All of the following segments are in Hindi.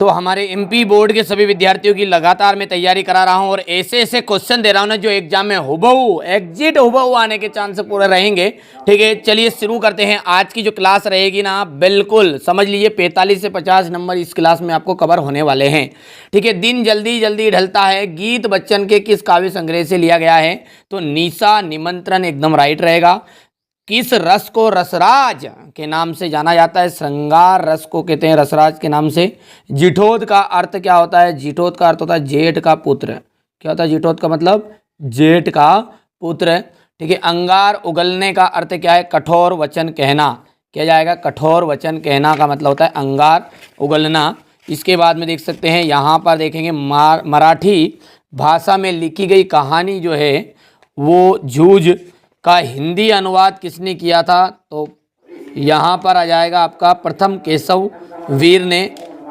तो हमारे एमपी बोर्ड के सभी विद्यार्थियों की लगातार मैं तैयारी करा रहा हूं और ऐसे ऐसे क्वेश्चन दे रहा हूं ना जो एग्जाम में हुबहू एग्जिट हुबहू आने के चांस पूरे रहेंगे। ठीक है, चलिए शुरू करते हैं। आज की जो क्लास रहेगी ना, बिल्कुल समझ लीजिए 45 से 50 नंबर इस क्लास में आपको कवर होने वाले हैं। ठीक है, दिन जल्दी जल्दी ढलता है। गीत बच्चन के किस काव्य संग्रह से लिया गया है? तो निशा निमंत्रण एकदम राइट रहेगा। किस रस को रसराज के नाम से जाना जाता है? श्रृंगार रस को कहते हैं रसराज के नाम से। जिठोद का अर्थ क्या होता है? जिठोद का अर्थ होता है जेठ का पुत्र। क्या होता है जिठोद का मतलब? जेठ का पुत्र। ठीक है, अंगार उगलने का अर्थ क्या है? कठोर वचन कहना। क्या जाएगा? कठोर वचन कहना का मतलब होता है अंगार उगलना। इसके बाद में देख सकते हैं, यहाँ पर देखेंगे मराठी भाषा में लिखी गई कहानी जो है वो जूझ का हिंदी अनुवाद किसने किया था? तो यहाँ पर आ जाएगा आपका प्रथम केशव वीर ने।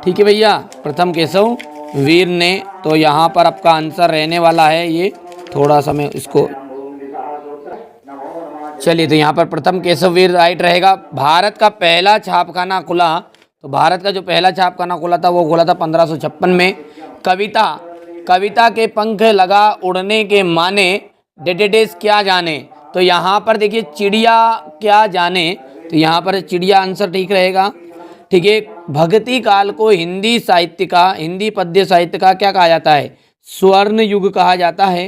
ठीक है भैया, प्रथम केशव वीर ने। तो यहाँ पर आपका आंसर रहने वाला है ये। थोड़ा सा मैं इसको, चलिए, तो यहाँ पर प्रथम केशव वीर राइट रहेगा। भारत का पहला छापखाना खुला, तो भारत का जो पहला छापखाना खुला था वो खुला था 1556 में। कविता के पंख लगा उड़ने के माने डेडेडेस क्या जाने? तो यहाँ पर देखिए चिड़िया क्या जाने, तो यहाँ पर चिड़िया आंसर ठीक रहेगा। ठीक है, भक्ति काल को हिंदी साहित्य का, हिंदी पद्य साहित्य का क्या कहा जाता है? स्वर्ण युग कहा जाता है।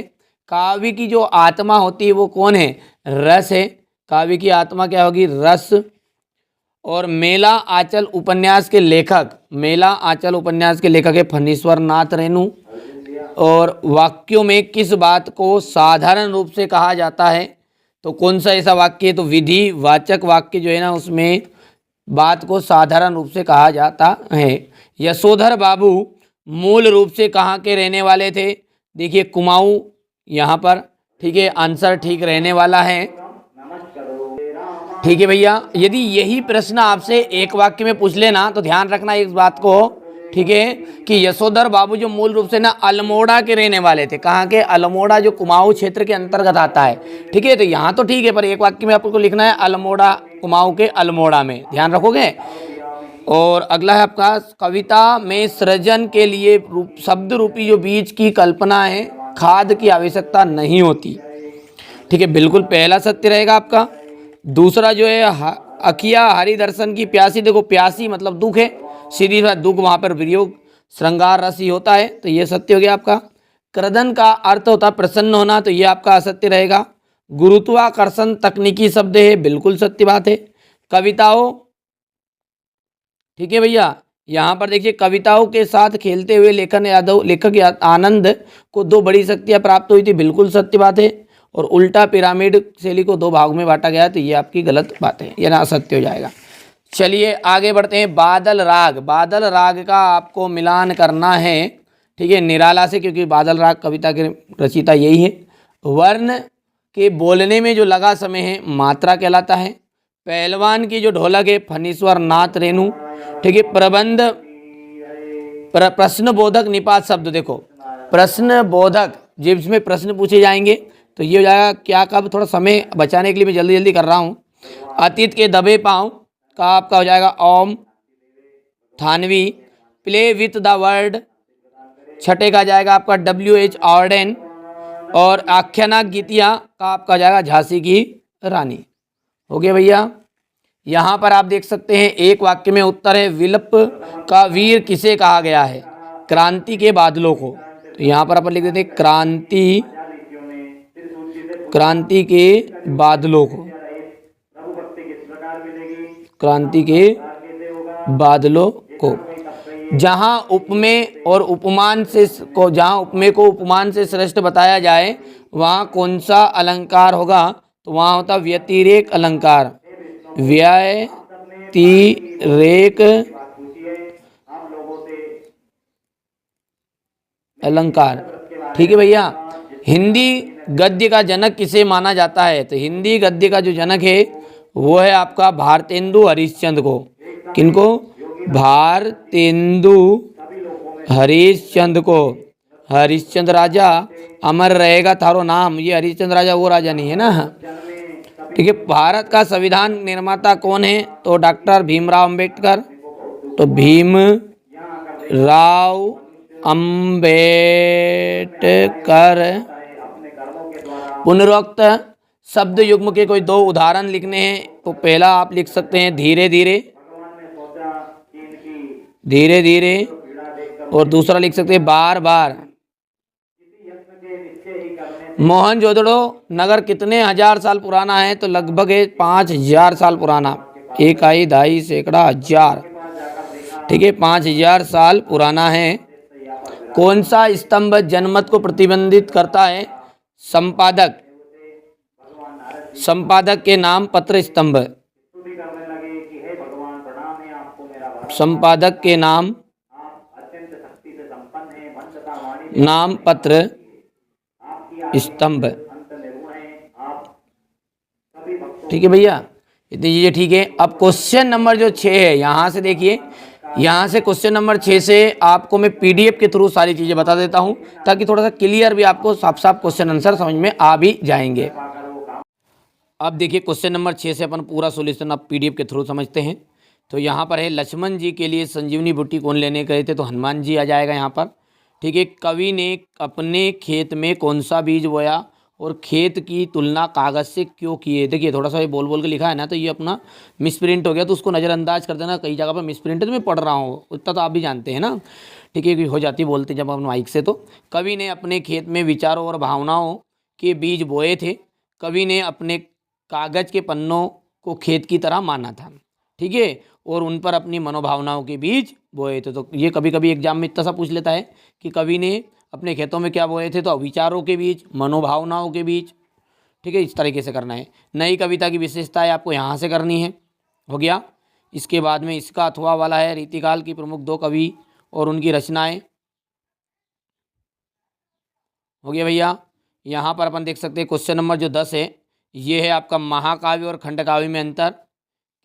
काव्य की जो आत्मा होती है वो कौन है? रस है। काव्य की आत्मा क्या होगी? रस। और मेला आंचल उपन्यास के लेखक, मेला आंचल उपन्यास के लेखक है फणीश्वर नाथ रेणु। और वाक्यों में किस बात को साधारण रूप से कहा जाता है? तो कौन सा ऐसा वाक्य है? तो विधि वाचक वाक्य जो है ना उसमें बात को साधारण रूप से कहा जाता है। यशोधर बाबू मूल रूप से कहाँ के रहने वाले थे? देखिए कुमाऊं यहाँ पर। ठीक है, आंसर ठीक रहने वाला है। ठीक है भैया, यदि यही प्रश्न आपसे एक वाक्य में पूछ लेना तो ध्यान रखना इस बात को। ठीक है, कि यशोधर बाबू जो मूल रूप से ना अल्मोड़ा के रहने वाले थे। कहाँ के? अल्मोड़ा, जो कुमाऊं क्षेत्र के अंतर्गत आता है। ठीक है, तो यहाँ तो ठीक है, पर एक वाक्य में आपको लिखना है अल्मोड़ा, कुमाऊं के अल्मोड़ा में। ध्यान रखोगे। और अगला है आपका, कविता में सृजन के लिए शब्द रूपी जो बीज की कल्पना है, खाद की आवश्यकता नहीं होती। ठीक है, बिल्कुल पहला सत्य रहेगा आपका। दूसरा जो है अखिया हरि दर्शन की प्यासी, देखो प्यासी मतलब दुख है, सीधी बात दुख वहाँ पर वियोग श्रृंगार रस ही होता है, तो ये सत्य हो गया आपका। क्रदन का अर्थ होता है प्रसन्न होना, तो ये आपका असत्य रहेगा। गुरुत्वाकर्षण तकनीकी शब्द है, बिल्कुल सत्य बात है। कविताओं, ठीक है भैया, यहाँ पर देखिए कविताओं के साथ खेलते हुए लेखक आनंद को 2 बड़ी शक्तियाँ प्राप्त हुई थी, बिल्कुल सत्य बात है। और उल्टा पिरामिड शैली को 2 भागों में बांटा गया है, तो ये आपकी गलत बात है, ये ना असत्य हो जाएगा। चलिए आगे बढ़ते हैं। बादल राग, बादल राग का आपको मिलान करना है। ठीक है, निराला से, क्योंकि बादल राग कविता के रचयिता यही है। वर्ण के बोलने में जो लगा समय है मात्रा कहलाता है। पहलवान की जो ढोलक है फणीश्वर नाथ रेणु। ठीक है, प्रबंध प्रश्न बोधक निपात शब्द, देखो प्रश्न बोधक जिसमें प्रश्न पूछे जाएंगे, तो ये हो जाएगा क्या, कब, थोड़ा समय बचाने के लिए मैं जल्दी जल्दी कर रहा हूँ। अतीत के दबे पाँव का आपका हो जाएगा Om Thanvi. Play with the word, छठे का जाएगा आपका WH ऑर्डेन। और आख्याना गीतिया का आपका जाएगा झांसी की रानी। हो गया भैया। यहाँ पर आप देख सकते हैं एक वाक्य में उत्तर है, विलप का वीर किसे कहा गया है? क्रांति के बादलों को। तो यहाँ पर अपन लिख देते हैं क्रांति के बादलों को, क्रांति के बादलों को। जहाँ उपमेय और उपमान से जहाँ उपमेय को उपमान से श्रेष्ठ बताया जाए वहाँ कौन सा अलंकार होगा? तो वहाँ होता व्यतिरेक अलंकार, व्यतिरेक अलंकार। ठीक है भैया। हिंदी गद्य का जनक किसे माना जाता है? तो हिंदी गद्य का जो जनक है वो है आपका भारतेंदु हरिश्चंद्र को। किनको? भारतेंदु हरिश्चंद्र को। हरिश्चंद्र राजा अमर रहेगा थारो नाम, ये हरिश्चंद्र राजा वो राजा नहीं है ना। ठीक है, भारत का संविधान निर्माता कौन है? तो डॉक्टर भीमराव अंबेडकर। तो भीम राव अंबेडकर। पुनरोक्त शब्द युग्म के कोई दो उदाहरण लिखने हैं। तो पहला आप लिख सकते हैं धीरे धीरे, धीरे धीरे, और दूसरा लिख सकते हैं बार बार। मोहनजोदड़ो नगर कितने हजार साल पुराना है? तो लगभग है 5000 साल पुराना। इकाई, दहाई, सैकड़ा, हजार, ठीक है, 5000 साल पुराना है। कौन सा स्तंभ जनमत को प्रतिबंधित करता है? संपादक, संपादक के नाम पत्र स्तंभ, संपादक के नाम पत्र स्तंभ, ठीक है भैया, इतनी चीजें ठीक है। अब क्वेश्चन नंबर जो 6 है, यहाँ से देखिए, यहाँ से क्वेश्चन नंबर 6 से आपको मैं पीडीएफ के थ्रू सारी चीजें बता देता हूँ, ताकि थोड़ा सा क्लियर भी आपको साफ साफ क्वेश्चन आंसर समझ में आ भी जाएंगे। अब देखिए क्वेश्चन नंबर 6 से अपन पूरा सॉल्यूशन अब पीडीएफ के थ्रू समझते हैं। तो यहाँ पर है, लक्ष्मण जी के लिए संजीवनी बूटी कौन लेने गए थे? तो हनुमान जी आ जाएगा यहाँ पर, ठीक है। कवि ने अपने खेत में कौन सा बीज बोया और खेत की तुलना कागज से क्यों की है? देखिए थोड़ा सा ये बोल बोल के लिखा है ना, तो ये अपना मिसप्रिंट हो गया, तो उसको नज़रअंदाज कर देना। कई जगह पर मिसप्रिंट है, तो मैं पढ़ रहा हूँ, उतना तो आप भी जानते हैं ना, ठीक है, हो जाती बोलते जब अपन माइक से। तो कवि ने अपने खेत में विचारों और भावनाओं के बीज बोए थे। कवि ने अपने कागज के पन्नों को खेत की तरह माना था, ठीक है, और उन पर अपनी मनोभावनाओं के बीज बोए थे। तो ये कभी कभी एग्जाम में इतना सा पूछ लेता है कि कवि ने अपने खेतों में क्या बोए थे? तो विचारों के बीज, मनोभावनाओं के बीज, ठीक है, इस तरीके से करना है। नई कविता की विशेषताएं आपको यहाँ से करनी है, हो गया। इसके बाद में इसका अथवा वाला है, रीतिकाल की प्रमुख 2 कवि और उनकी रचनाएं, हो गया भैया। यहाँ पर अपन देख सकते हैं क्वेश्चन नंबर जो 10 है, ये है आपका महाकाव्य और खंडकाव्य में अंतर।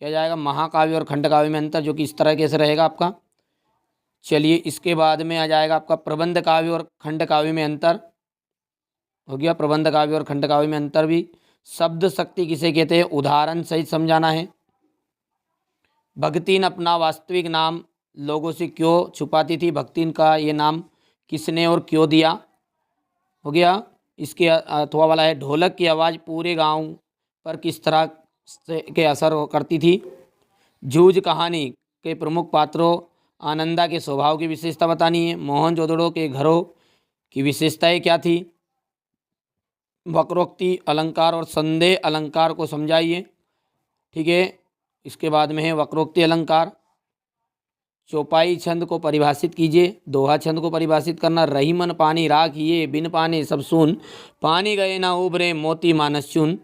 क्या जाएगा? महाकाव्य और खंडकाव्य में अंतर, जो कि इस तरह कैसे रहेगा आपका। चलिए इसके बाद में आ जाएगा आपका प्रबंध काव्य और खंड काव्य में अंतर, हो गया। प्रबंध काव्य और खंड काव्य में अंतर भी। शब्द शक्ति किसे कहते हैं? उदाहरण सहित समझाना है। भगतीन अपना वास्तविक नाम लोगों से क्यों छुपाती थी? भगतीन का ये नाम किसने और क्यों दिया, हो गया। इसके अथवा वाला है, ढोलक की आवाज़ पूरे गांव पर किस तरह से के असर करती थी। जूझ कहानी के प्रमुख पात्रों आनंदा के स्वभाव की विशेषता बतानी है। मोहनजोदड़ो के घरों की विशेषताएं क्या थी? वक्रोक्ति अलंकार और संदेह अलंकार को समझाइए, ठीक है। इसके बाद में है वक्रोक्ति अलंकार। चौपाई छंद को परिभाषित कीजिए। दोहा छंद को परिभाषित करना। रही मन पानी राख ये बिन पानी सब सुन, पानी गए ना उभरे मोती मानस चुन,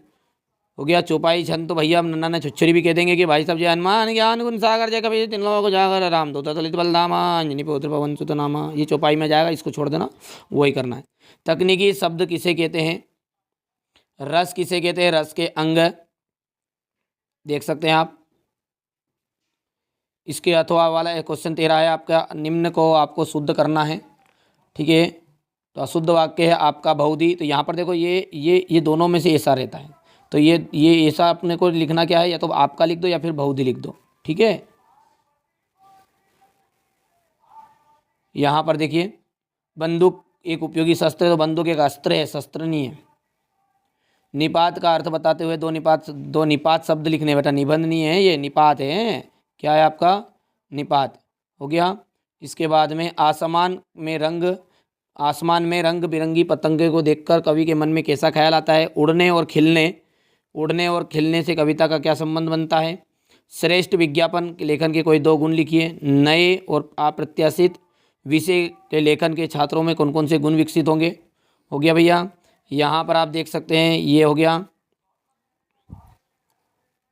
हो गया। चौपाई छंद तो भैया हम नन्ना छुच्छरी भी कह देंगे कि भाई साहब जय हनुमान ज्ञान गुण सागर जय कबीर तीन लोगों को जागर राम दूत ललित बलधामा अंजनी पुत्र पवन सुत नामा, ये चौपाई में जाएगा, इसको छोड़ देना, वही करना है। तकनीकी शब्द किसे कहते हैं? रस किसे कहते हैं? रस के अंग, देख सकते हैं आप। इसके अथवा वाला क्वेश्चन 13 है आपका, निम्न को आपको शुद्ध करना है, ठीक है। तो अशुद्ध वाक्य है आपका बहुधी। तो यहाँ पर देखो ये दोनों में से ऐसा रहता है, तो ये ऐसा अपने को लिखना क्या है, या तो आपका लिख दो या फिर बहुधी लिख दो, ठीक है। यहाँ पर देखिए बंदूक एक उपयोगी शस्त्र है, तो बंदूक एक अस्त्र है, शस्त्र नहीं है। निपात का अर्थ बताते हुए दो निपात शब्द लिखने बेटा, निबंध नहीं है ये, निपात है। क्या है आपका? निपात, हो गया। इसके बाद में आसमान में रंग बिरंगी पतंगे को देखकर कवि के मन में कैसा ख्याल आता है? उड़ने और खिलने से कविता का क्या संबंध बनता है? श्रेष्ठ विज्ञापन के लेखन के कोई 2 गुण लिखिए। नए और अप्रत्याशित विषय के लेखन के छात्रों में कौन कौन से गुण विकसित होंगे, हो गया भैया। यहाँ पर आप देख सकते हैं ये हो गया,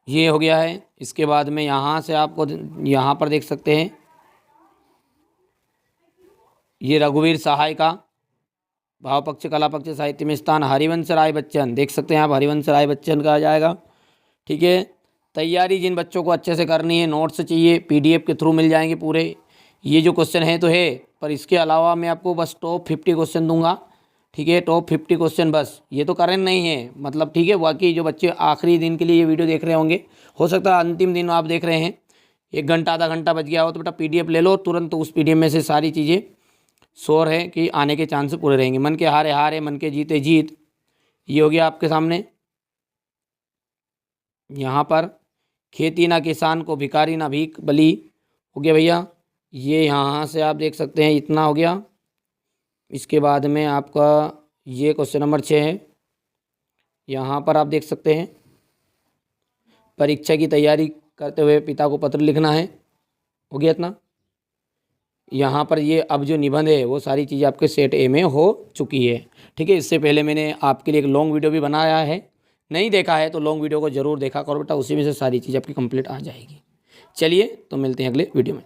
ये हो गया है। इसके बाद में यहाँ से आपको यहाँ पर देख सकते हैं ये रघुवीर सहाय का भाव पक्ष कला पक्ष साहित्य में स्थान। हरिवंश राय बच्चन, देख सकते हैं आप, हरिवंश राय बच्चन का आ जाएगा, ठीक है। तैयारी जिन बच्चों को अच्छे से करनी है, नोट्स चाहिए, पीडीएफ के थ्रू मिल जाएंगे पूरे। ये जो क्वेश्चन है तो है, पर इसके अलावा मैं आपको बस टॉप 50 क्वेश्चन दूंगा, ठीक है। टॉप 50 क्वेश्चन बस, ये तो करेंट नहीं है मतलब, ठीक है। बाकी जो बच्चे आखिरी दिन के लिए ये वीडियो देख रहे होंगे, हो सकता है अंतिम दिन आप देख रहे हैं, 1 घंटा आधा घंटा बच गया हो तो बेटा PDF ले लो तुरंत, तो उस PDF में से सारी चीज़ें श्योर है कि आने के चांस पूरे रहेंगे। मन के हारे हारे, मन के जीते जीत, ये हो गया आपके सामने। यहाँ पर खेती ना किसान को भिखारी ना भीख बली हो गया भैया। ये यहाँ से आप देख सकते हैं इतना हो गया। इसके बाद में आपका ये क्वेश्चन नंबर 6 है। यहाँ पर आप देख सकते हैं परीक्षा की तैयारी करते हुए पिता को पत्र लिखना है, हो गया इतना। यहाँ पर ये अब जो निबंध है वो सारी चीज़ें आपके सेट ए में हो चुकी है, ठीक है। इससे पहले मैंने आपके लिए एक लॉन्ग वीडियो भी बनाया है, नहीं देखा है तो लॉन्ग वीडियो को ज़रूर देखा करो बेटा, उसी में से सारी चीज़ आपकी कंप्लीट आ जाएगी। चलिए तो मिलते हैं अगले वीडियो में।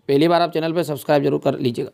पहली बार आप चैनल पर सब्सक्राइब जरूर कर लीजिएगा।